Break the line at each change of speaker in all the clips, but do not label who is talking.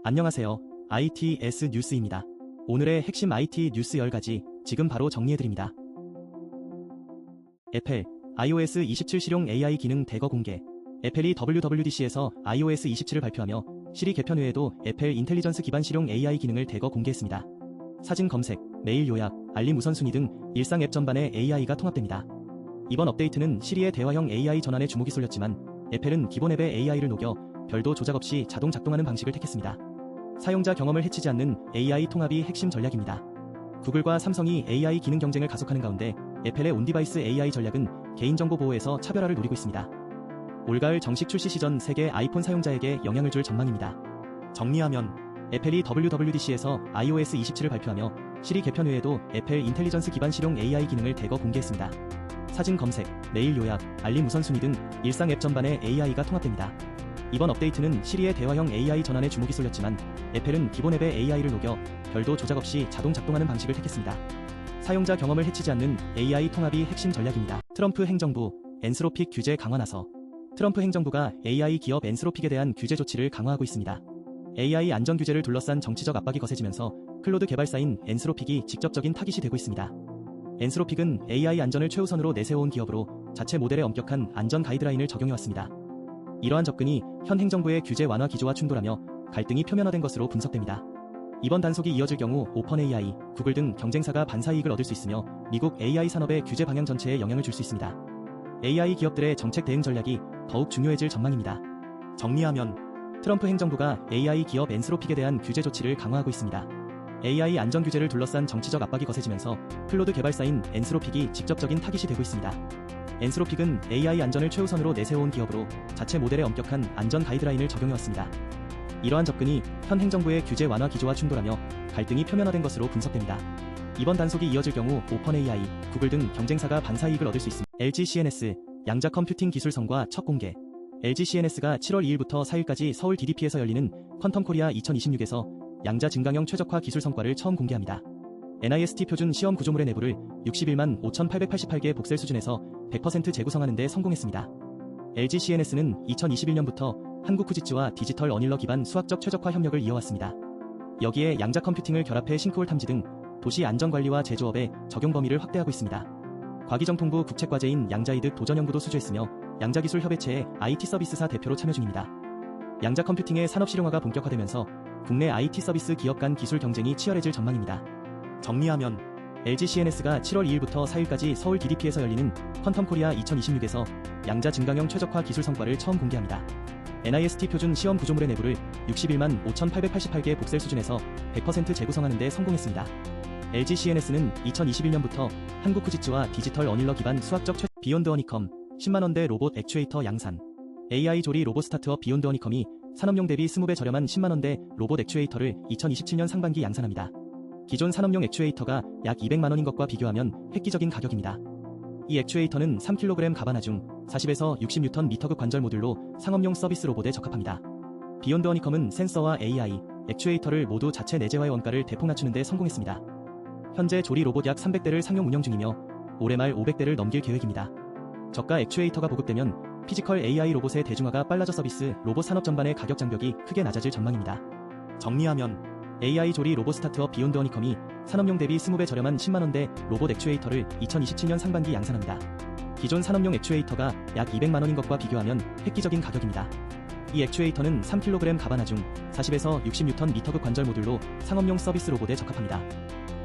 안녕하세요. ITS 뉴스입니다. 오늘의 핵심 IT 뉴스 10가지 지금 바로 정리해드립니다. 애플 iOS 27 실용 AI 기능 대거 공개. 애플이 WWDC에서 iOS 27을 발표하며 시리 개편 외에도 애플 인텔리전스 기반 실용 AI 기능을 대거 공개했습니다. 사진 검색, 메일 요약, 알림 우선순위 등 일상 앱 전반에 AI가 통합됩니다. 이번 업데이트는 시리의 대화형 AI 전환에 주목이 쏠렸지만 애플은 기본 앱에 AI를 녹여 별도 조작 없이 자동 작동하는 방식을 택했습니다. 사용자 경험을 해치지 않는 AI 통합이 핵심 전략입니다. 구글과 삼성이 AI 기능 경쟁을 가속하는 가운데 애플의 온디바이스 AI 전략은 개인정보 보호에서 차별화를 노리고 있습니다. 올가을 정식 출시 시전 세계 아이폰 사용자에게 영향을 줄 전망입니다. 정리하면 애플이 WWDC에서 iOS 27을 발표하며 시리 개편 외에도 애플 인텔리전스 기반 실용 AI 기능을 대거 공개했습니다. 사진 검색, 메일 요약, 알림 우선순위 등 일상 앱 전반에 AI가 통합됩니다. 이번 업데이트는 시리의 대화형 AI 전환에 주목이 쏠렸지만 애플은 기본 앱에 AI를 녹여 별도 조작 없이 자동 작동하는 방식을 택했습니다. 사용자 경험을 해치지 않는 AI 통합이 핵심 전략입니다. 트럼프 행정부 엔스로픽 규제 강화 나서. 트럼프 행정부가 AI 기업 엔스로픽에 대한 규제 조치를 강화하고 있습니다. AI 안전 규제를 둘러싼 정치적 압박이 거세지면서 클로드 개발사인 엔스로픽이 직접적인 타깃이 되고 있습니다. 엔스로픽은 AI 안전을 최우선으로 내세워온 기업으로 자체 모델에 엄격한 안전 가이드라인을 적용해왔습니다. 이러한 접근이 현 행정부의 규제 완화 기조와 충돌하며 갈등이 표면화된 것으로 분석됩니다. 이번 단속이 이어질 경우 오펀AI, 구글 등 경쟁사가 반사이익을 얻을 수 있으며 미국 AI 산업의 규제 방향 전체에 영향을 줄 수 있습니다. AI 기업들의 정책 대응 전략이 더욱 중요해질 전망입니다. 정리하면 트럼프 행정부가 AI 기업 엔스로픽에 대한 규제 조치를 강화하고 있습니다. AI 안전 규제를 둘러싼 정치적 압박이 거세지면서 클로드 개발사인 엔스로픽이 직접적인 타깃이 되고 있습니다. 엔스로픽은 AI 안전을 최우선으로 내세워온 기업으로 자체 모델에 엄격한 안전 가이드라인을 적용해왔습니다. 이러한 접근이 현 행정부의 규제 완화 기조와 충돌하며 갈등이 표면화된 것으로 분석됩니다. 이번 단속이 이어질 경우 오펀AI, 구글 등 경쟁사가 반사이익을 얻을 수 있습니다. LG CNS 양자 컴퓨팅 기술 성과 첫 공개. LG CNS가 7월 2일부터 4일까지 서울 DDP에서 열리는 퀀텀 코리아 2026에서 양자 증강형 최적화 기술 성과를 처음 공개합니다. NIST 표준 시험 구조물의 내부를 61만 5,888개 복셀 수준에서 100% 재구성하는 데 성공했습니다. LG CNS는 2021년부터 한국 후지츠와 디지털 어닐러 기반 수학적 최적화 협력을 이어왔습니다. 여기에 양자 컴퓨팅을 결합해 싱크홀 탐지 등 도시 안전관리와 제조업의 적용 범위를 확대하고 있습니다. 과기정통부 국책과제인 양자이득 도전연구도 수주했으며 양자기술협의체의 IT 서비스사 대표로 참여 중입니다. 양자 컴퓨팅의 산업 실용화가 본격화되면서 국내 IT 서비스 기업 간 기술 경쟁이 치열해질 전망입니다. 정리하면 LG CNS가 7월 2일부터 4일까지 서울 DDP에서 열리는 퀀텀 코리아 2026에서 양자 증강형 최적화 기술 성과를 처음 공개합니다. NIST 표준 시험 구조물의 내부를 61만 5,888개 복셀 수준에서 100% 재구성하는 데 성공했습니다. LG CNS는 2021년부터 한국 후지츠와 디지털 어닐러 기반 수학적 비욘드 허니컴 10만원대 로봇 액추에이터 양산. AI 조리 로봇 스타트업 비욘드 허니컴이 산업용 대비 20배 저렴한 10만원대 로봇 액추에이터를 2027년 상반기 양산합니다. 기존 산업용 액추에이터가 약 200만원인 것과 비교하면 획기적인 가격입니다. 이 액추에이터는 3kg 가바나 중 40에서 60Nm 관절 모듈로 상업용 서비스 로봇에 적합합니다. 비욘드 허니컴은 센서와 AI, 액추에이터를 모두 자체 내재화의 원가를 대폭 낮추는 데 성공했습니다. 현재 조리 로봇 약 300대를 상용 운영 중이며 올해 말 500대를 넘길 계획입니다. 저가 액추에이터가 보급되면 피지컬 AI 로봇의 대중화가 빨라져 서비스 로봇 산업 전반의 가격 장벽이 크게 낮아질 전망입니다. 정리하면 AI 조리 로봇 스타트업 비욘드 허니컴이 산업용 대비 20배 저렴한 10만원대 로봇 액추에이터를 2027년 상반기 양산합니다. 기존 산업용 액추에이터가 약 200만원인 것과 비교하면 획기적인 가격입니다. 이 액추에이터는 3kg 가바나 중 40에서 60Nm 관절 모듈로 상업용 서비스 로봇에 적합합니다.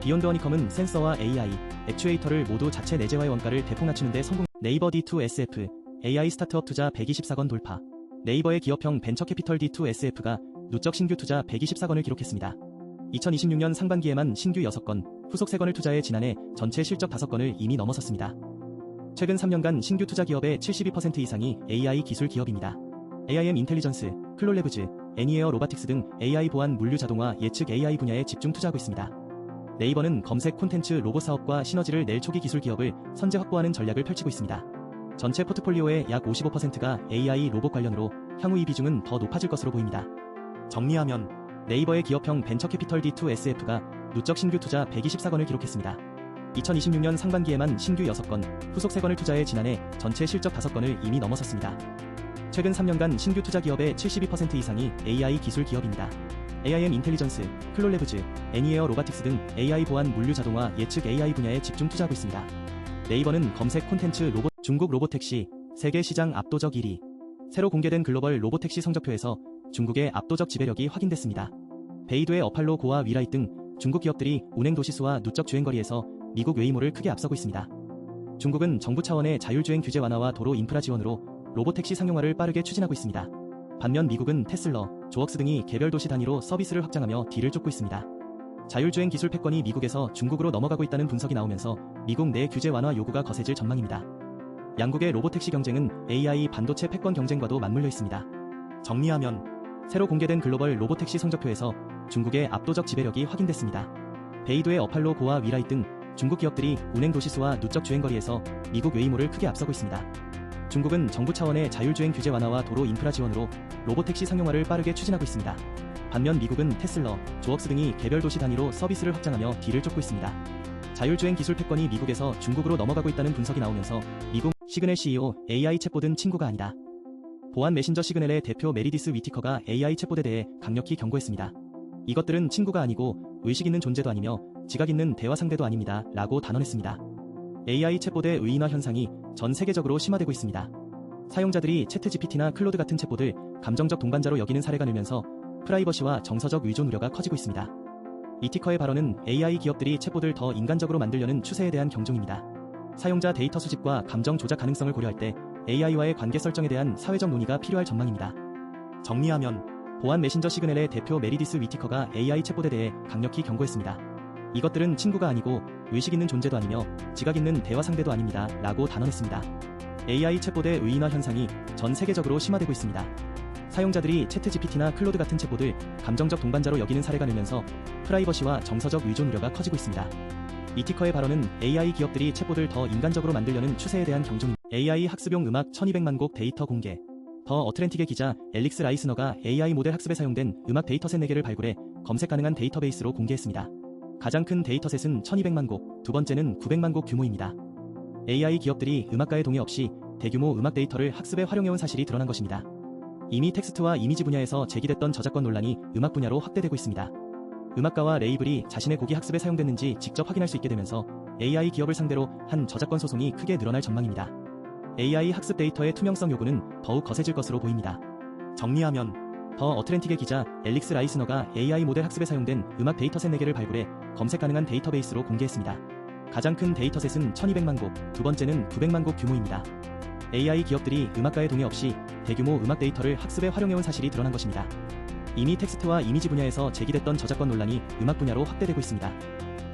비욘드 허니컴은 센서와 AI, 액추에이터를 모두 자체 내재화의 원가를 대폭 낮추는 데 성공. 네이버 D2SF AI 스타트업 투자 124건 돌파. 네이버의 기업형 벤처캐피털 D2SF가 누적 신규 투자 124건을 기록했습니다. 2026년 상반기에만 신규 6건, 후속 3건을 투자해 지난해 전체 실적 5건을 이미 넘어섰습니다. 최근 3년간 신규 투자 기업의 72% 이상이 AI 기술 기업입니다. AIM 인텔리전스, 클롤래브즈, 애니에어 로바틱스 등 AI 보안 물류 자동화 예측 AI 분야에 집중 투자하고 있습니다. 네이버는 검색 콘텐츠 로봇 사업과 시너지를 낼 초기 기술 기업을 선제 확보하는 전략을 펼치고 있습니다. 전체 포트폴리오의 약 55%가 AI 로봇 관련으로 향후 이 비중은 더 높아질 것으로 보입니다. 정리하면 네이버의 기업형 벤처캐피털 D2SF가 누적 신규 투자 124건을 기록했습니다. 2026년 상반기에만 신규 6건, 후속 3건을 투자해 지난해 전체 실적 5건을 이미 넘어섰습니다. 최근 3년간 신규 투자 기업의 72% 이상이 AI 기술 기업입니다. AIM 인텔리전스, 클롤래브즈, 애니에어 로바틱스 등 AI 보안 물류 자동화 예측 AI 분야에 집중 투자하고 있습니다. 네이버는 검색 콘텐츠 로봇 중국 로보택시 세계 시장 압도적 1위. 새로 공개된 글로벌 로보택시 성적표에서 중국의 압도적 지배력이 확인됐습니다. 베이두의 어팔로 고와 위라이 등 중국 기업들이 운행 도시수와 누적 주행거리에서 미국 웨이모를 크게 앞서고 있습니다. 중국은 정부 차원의 자율주행 규제 완화와 도로 인프라 지원으로 로보택시 상용화를 빠르게 추진하고 있습니다. 반면 미국은 테슬러, 조웍스 등이 개별 도시 단위로 서비스를 확장하며 뒤를 쫓고 있습니다. 자율주행 기술 패권이 미국에서 중국으로 넘어가고 있다는 분석이 나오면서 미국 내 규제 완화 요구가 거세질 전망입니다. 양국의 로보택시 경쟁은 AI 반도체 패권 경쟁과도 맞물려 있습니다. 정리하면 새로 공개된 글로벌 로보택시 성적표에서 중국의 압도적 지배력이 확인됐습니다. 베이두의 어팔로 고와 위라이 등 중국 기업들이 운행 도시수와 누적 주행거리에서 미국 웨이모를 크게 앞서고 있습니다. 중국은 정부 차원의 자율주행 규제 완화와 도로 인프라 지원으로 로보택시 상용화를 빠르게 추진하고 있습니다. 반면 미국은 테슬러, 조웍스 등이 개별 도시 단위로 서비스를 확장하며 뒤를 쫓고 있습니다. 자율주행 기술 패권이 미국에서 중국으로 넘어가고 있다는 분석이 나오면서 미국 시그넬 CEO AI 챗봇은 친구가 아니다. 보안 메신저 시그넬의 대표 메리디스 위티커가 AI 챗봇에 대해 강력히 경고했습니다. 이것들은 친구가 아니고 의식 있는 존재도 아니며 지각 있는 대화 상대도 아닙니다. 라고 단언했습니다. AI 챗봇의 의인화 현상이 전 세계적으로 심화되고 있습니다. 사용자들이 채트 GPT나 클로드 같은 챗봇을 감정적 동반자로 여기는 사례가 늘면서 프라이버시와 정서적 의존 우려가 커지고 있습니다. 이티커의 발언은 AI 기업들이 챗봇을 더 인간적으로 만들려는 추세에 대한 경종입니다. 사용자 데이터 수집과 감정 조작 가능성을 고려할 때 AI와의 관계 설정에 대한 사회적 논의가 필요할 전망입니다. 정리하면 보안 메신저 시그넬의 대표 메리디스 위티커가 AI 챗봇에 대해 강력히 경고했습니다. 이것들은 친구가 아니고 의식 있는 존재도 아니며 지각 있는 대화 상대도 아닙니다. 라고 단언했습니다. AI 챗봇의 의인화 현상이 전 세계적으로 심화되고 있습니다. 사용자들이 채트 GPT나 클로드 같은 챗봇을 감정적 동반자로 여기는 사례가 늘면서 프라이버시와 정서적 의존 우려가 커지고 있습니다. 이티커의 발언은 AI 기업들이 챗봇을 더 인간적으로 만들려는 추세에 대한 경종입니다. AI 학습용 음악 1200만 곡 데이터 공개. 더 어트랜틱의 기자 엘릭스 라이스너가 AI 모델 학습에 사용된 음악 데이터셋 4개를 발굴해 검색 가능한 데이터베이스로 공개했습니다. 가장 큰 데이터셋은 1200만 곡, 두 번째는 900만 곡 규모입니다. AI 기업들이 음악가의 동의 없이 대규모 음악 데이터를 학습에 활용해온 사실이 드러난 것입니다. 이미 텍스트와 이미지 분야에서 제기됐던 저작권 논란이 음악 분야로 확대되고 있습니다. 음악가와 레이블이 자신의 곡이 학습에 사용됐는지 직접 확인할 수 있게 되면서 AI 기업을 상대로 한 저작권 소송이 크게 늘어날 전망입니다. AI 학습 데이터의 투명성 요구는 더욱 거세질 것으로 보입니다. 정리하면 더 어트랜틱의 기자 엘릭스 라이스너가 AI 모델 학습에 사용된 음악 데이터셋 4개를 발굴해 검색 가능한 데이터베이스로 공개했습니다. 가장 큰 데이터셋은 1200만 곡, 두 번째는 900만 곡 규모입니다. AI 기업들이 음악가의 동의 없이 대규모 음악 데이터를 학습에 활용해온 사실이 드러난 것입니다. 이미 텍스트와 이미지 분야에서 제기됐던 저작권 논란이 음악 분야로 확대되고 있습니다.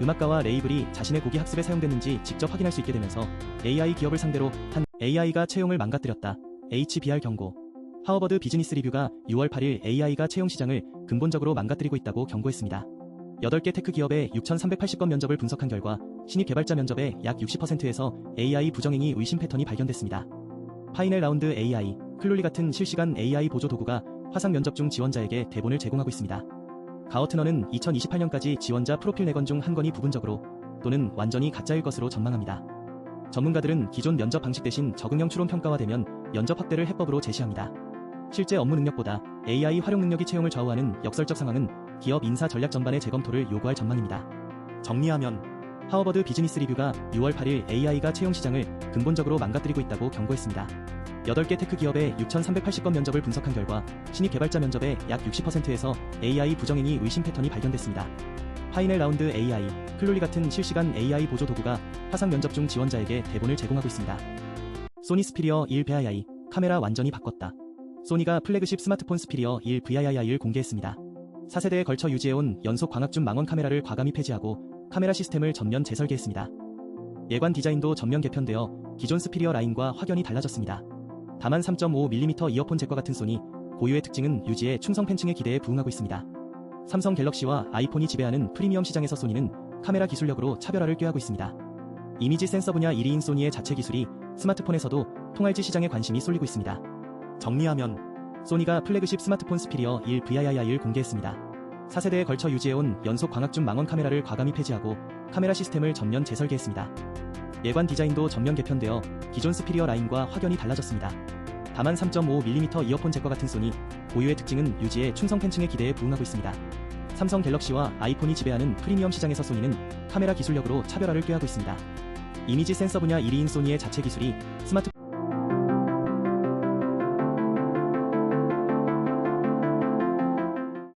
음악가와 레이블이 자신의 곡이 학습에 사용됐는지 직접 확인할 수 있게 되면서 AI 기업을 상대로 한 AI가 채용을 망가뜨렸다. HBR 경고. 하버드 비즈니스 리뷰가 6월 8일 AI가 채용 시장을 근본적으로 망가뜨리고 있다고 경고했습니다. 8개 테크 기업의 6,380건 면접을 분석한 결과 신입 개발자 면접의 약 60%에서 AI 부정행위 의심 패턴이 발견됐습니다. 파이넬 라운드 AI, 클롤리 같은 실시간 AI 보조 도구가 화상 면접 중 지원자에게 대본을 제공하고 있습니다. 가어트너는 2028년까지 지원자 프로필 4건 중 1건이 부분적으로 또는 완전히 가짜일 것으로 전망합니다. 전문가들은 기존 면접 방식 대신 적응형 추론 평가와 대면 면접 확대를 해법으로 제시합니다. 실제 업무 능력보다 AI 활용 능력이 채용을 좌우하는 역설적 상황은 기업 인사 전략 전반의 재검토를 요구할 전망입니다. 정리하면 하버드 비즈니스 리뷰가 6월 8일 AI가 채용 시장을 근본적으로 망가뜨리고 있다고 경고했습니다. 8개 테크 기업의 6,380건 면접을 분석한 결과 신입 개발자 면접의 약 60%에서 AI 부정행위 의심 패턴이 발견됐습니다. 파이넬 라운드 AI, 클롤리 같은 실시간 AI 보조 도구가 화상 면접 중 지원자에게 대본을 제공하고 있습니다. 소니 스피리어 1 VII, 카메라 완전히 바꿨다. 소니가 플래그십 스마트폰 스피리어 1 VII를 공개했습니다. 4세대에 걸쳐 유지해온 연속 광학줌 망원 카메라를 과감히 폐지하고 카메라 시스템을 전면 재설계했습니다. 예관 디자인도 전면 개편되어 기존 스피리어 라인과 확연히 달라졌습니다. 다만 3.5mm 이어폰 잭과 같은 소니 고유의 특징은 유지해 충성 팬층의 기대에 부응하고 있습니다. 삼성 갤럭시와 아이폰이 지배하는 프리미엄 시장에서 소니는 카메라 기술력으로 차별화를 꾀하고 있습니다. 이미지 센서 분야 1위인 소니의 자체 기술이 스마트폰에서도 통할지 시장에 관심이 쏠리고 있습니다. 정리하면 소니가 플래그십 스마트폰 스피리어 1 VII를 공개했습니다. 4세대에 걸쳐 유지해온 연속 광학줌 망원 카메라를 과감히 폐지하고 카메라 시스템을 전면 재설계했습니다. 예관 디자인도 전면 개편되어 기존 스피리어 라인과 확연히 달라졌습니다. 다만 3.5mm 이어폰 잭과 같은 소니 고유의 특징은 유지의 충성 팬층의 기대에 부응하고 있습니다. 삼성 갤럭시와 아이폰이 지배하는 프리미엄 시장에서 소니는 카메라 기술력으로 차별화를 꾀하고 있습니다. 이미지 센서 분야 1위인 소니의 자체 기술이 스마트